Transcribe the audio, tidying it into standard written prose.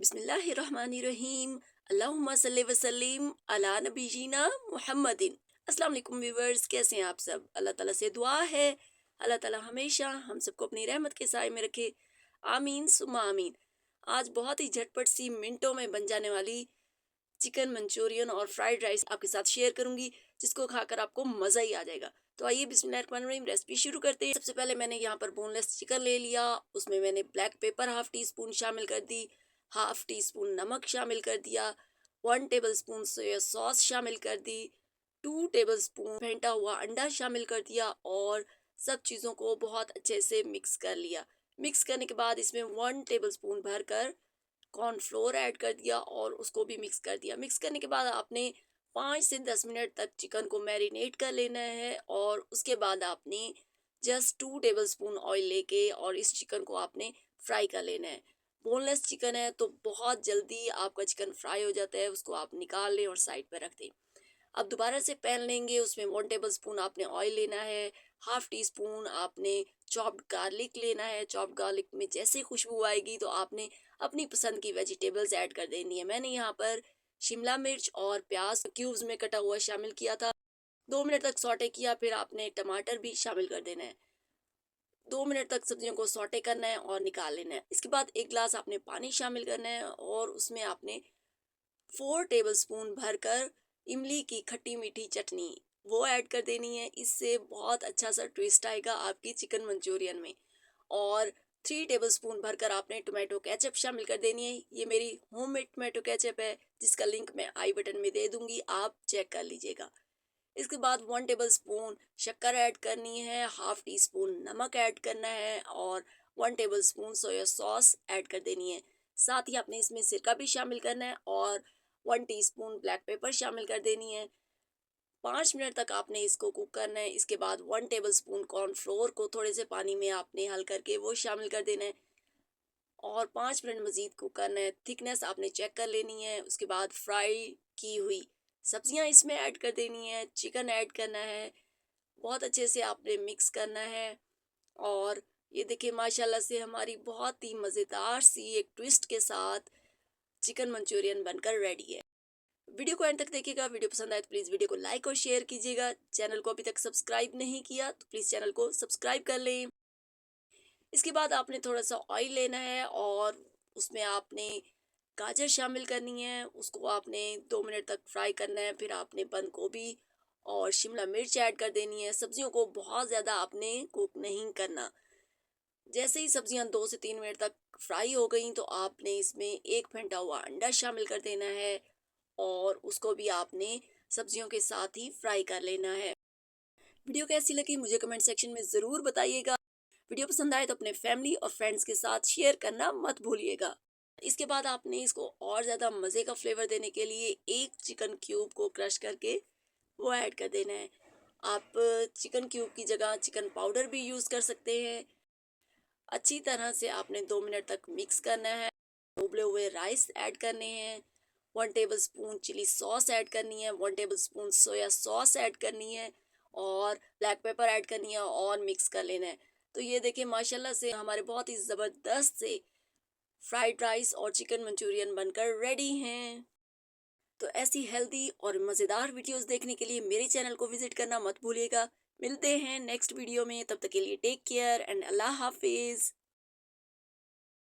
बिस्मिल्लाहिर्रहमानिर्रहीम। अल्लाहुम्मा सल्ली वसल्लिम अला नबीना मुहम्मदिन। अस्सलाम वालेकुम व्यूवर्स, कैसे हैं आप सब? अल्लाह ताला से दुआ है अल्लाह ताला हमेशा हम सबको अपनी रहमत के साए में रखे। आमीन सुम्मा आमीन। आज बहुत ही झटपट सी मिनटों में बन जाने वाली चिकन मंचूरियन और फ्राइड राइस आपके साथ शेयर करूंगी, जिसको खाकर आपको मज़ा ही आ जाएगा। तो आइए बिस्मिल्लाहिर्रहमानिर्रहीम रेसिपी शुरू करते हैं। सबसे पहले मैंने यहाँ पर बोनलेस चिकन ले लिया। उसमें मैंने black pepper half tea spoon शामिल कर दी, हाफ टी स्पून नमक शामिल कर दिया, 1 टेबल स्पून सोया सॉस शामिल कर दी, 2 टेबल स्पून फेंटा हुआ अंडा शामिल कर दिया और सब चीज़ों को बहुत अच्छे से मिक्स कर लिया। मिक्स करने के बाद इसमें 1 टेबल स्पून भरकर कॉर्नफ्लोर ऐड कर दिया और उसको भी मिक्स कर दिया। मिक्स करने के बाद आपने 5 से 10 मिनट तक चिकन को मैरिनेट कर लेना है और उसके बाद आपने जस्ट 2 टेबल स्पून ऑयल लेके और इस चिकन को आपने फ्राई कर लेना है। बोनलेस चिकन है तो बहुत जल्दी आपका चिकन फ्राई हो जाता है, उसको आप निकाल लें और साइड पर रख दें। अब दोबारा से पैन लेंगे, उसमें 1 टेबल स्पून आपने ऑयल लेना है, हाफ टी स्पून आपने चॉप्ड गार्लिक लेना है। चॉप्ड गार्लिक में जैसे खुशबू आएगी तो आपने अपनी पसंद की वेजिटेबल्स ऐड कर देनी है। मैंने यहाँ पर शिमला मिर्च और प्याज क्यूब्स में कटा हुआ शामिल किया था। 2 मिनट तक सॉटे किया, फिर आपने टमाटर भी शामिल कर देना है। 2 मिनट तक सब्जियों को सॉटे करना है और निकाल लेना है। इसके बाद 1 गिलास आपने पानी शामिल करना है और उसमें आपने 4 टेबल स्पून भरकर इमली की खट्टी मीठी चटनी वो ऐड कर देनी है। इससे बहुत अच्छा सा ट्विस्ट आएगा आपकी चिकन मंचूरियन में। और 3 टेबल स्पून भरकर आपने टोमेटो केचप शामिल कर देनी है। ये मेरी होममेड टोमेटो केचप है, जिसका लिंक मैं आई बटन में दे दूंगी, आप चेक कर लीजिएगा। इसके बाद 1 टेबल स्पून शक्कर ऐड करनी है, हाफ टी स्पून नमक ऐड करना है और 1 tablespoon soya sauce add कर देनी है। साथ ही आपने इसमें सिरका भी शामिल करना है और 1 टीस्पून ब्लैक पेपर शामिल कर देनी है। 5 मिनट तक आपने इसको कुक करना है। इसके बाद 1 टेबल स्पून कॉर्नफ्लोर को थोड़े से पानी में आपने हल करके वो शामिल कर देना है और 5 मिनट मजीद कुक करना है। थिकनेस आपने चेक कर लेनी है। उसके बाद फ्राई की हुई सब्जियां इसमें ऐड कर देनी है, चिकन ऐड करना है, बहुत अच्छे से आपने मिक्स करना है। और ये देखिए माशाल्लाह से हमारी बहुत ही मज़ेदार सी एक ट्विस्ट के साथ चिकन मंचूरियन बनकर रेडी है। वीडियो को एंड तक देखिएगा। वीडियो पसंद आए तो प्लीज़ वीडियो को लाइक और शेयर कीजिएगा। चैनल को अभी तक सब्सक्राइब नहीं किया तो प्लीज़ चैनल को सब्सक्राइब कर लें। इसके बाद आपने थोड़ा सा ऑयल लेना है और उसमें आपने गाजर शामिल करनी है। उसको आपने 2 मिनट तक फ्राई करना है। फिर आपने बंद गोभी और शिमला मिर्च ऐड कर देनी है। सब्जियों को बहुत ज़्यादा आपने कुक नहीं करना। जैसे ही सब्जियां 2 से 3 मिनट तक फ्राई हो गई तो आपने इसमें एक फेंटा हुआ अंडा शामिल कर देना है और उसको भी आपने सब्जियों के साथ ही फ्राई कर लेना है। वीडियो कैसी लगी मुझे कमेंट सेक्शन में ज़रूर बताइएगा। वीडियो पसंद आए तो अपने फैमिली और फ्रेंड्स के साथ शेयर करना मत भूलिएगा। इसके बाद आपने इसको और ज़्यादा मज़े का फ्लेवर देने के लिए एक चिकन क्यूब को क्रश करके वो ऐड कर देना है। आप चिकन क्यूब की जगह चिकन पाउडर भी यूज़ कर सकते हैं। अच्छी तरह से आपने 2 मिनट तक मिक्स करना है। उबले हुए राइस ऐड करने हैं, 1 tablespoon chili sauce add करनी है, 1 tablespoon soya sauce add करनी है और ब्लैक पेपर ऐड करनी है और मिक्स कर लेना है। तो ये देखिए माशाल्लाह से हमारे बहुत ही ज़बरदस्त से फ्राइड राइस और चिकन मंचूरियन बनकर रेडी हैं। तो ऐसी हेल्दी और मज़ेदार वीडियोस देखने के लिए मेरे चैनल को विजिट करना मत भूलिएगा। मिलते हैं नेक्स्ट वीडियो में, तब तक के लिए टेक केयर एंड अल्लाह हाफिज़।